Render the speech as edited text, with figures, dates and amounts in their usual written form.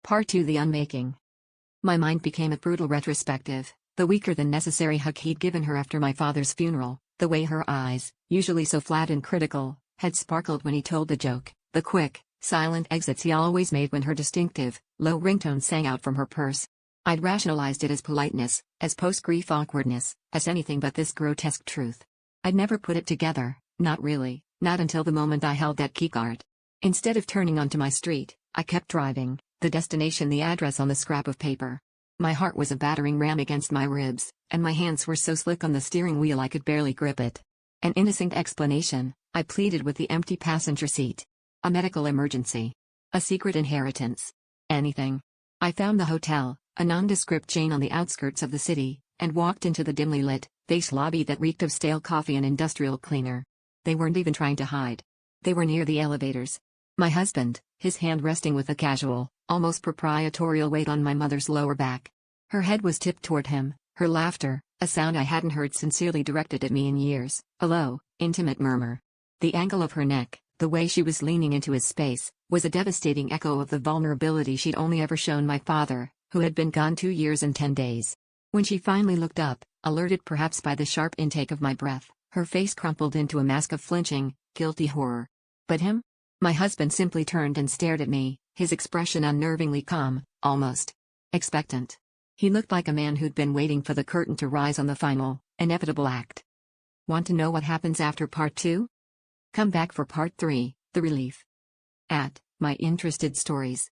Part 2: The Unmaking. My mind became a brutal retrospective, the weaker than necessary hug he'd given her after my father's funeral, the way her eyes, usually so flat and critical, had sparkled when he told the joke, the quick, silent exits he always made when her distinctive, low ringtone sang out from her purse. I'd rationalized it as politeness, as post-grief awkwardness, as anything but this grotesque truth. I'd never put it together, not really, not until the moment I held that keycard. Instead of turning onto my street, I kept driving, the destination the address on the scrap of paper. My heart was a battering ram against my ribs, and my hands were so slick on the steering wheel I could barely grip it. An innocent explanation, I pleaded with the empty passenger seat. A medical emergency. A secret inheritance. Anything. I found the hotel, a nondescript chain on the outskirts of the city, and walked into the dimly lit, beige lobby that reeked of stale coffee and industrial cleaner. They weren't even trying to hide. They were near the elevators. My husband, his hand resting with a casual, almost proprietorial weight on my mother's lower back. Her head was tipped toward him, her laughter, a sound I hadn't heard sincerely directed at me in years, a low, intimate murmur. The angle of her neck, the way she was leaning into his space, was a devastating echo of the vulnerability she'd only ever shown my father, who had been gone 2 years and 10 days. When she finally looked up, alerted perhaps by the sharp intake of my breath, her face crumpled into a mask of flinching, guilty horror. But him? My husband simply turned and stared at me, his expression unnervingly calm, almost expectant. He looked like a man who'd been waiting for the curtain to rise on the final, inevitable act. Want to know what happens after part 2? Come back for part 3, The Relief. @ My Interested Stories.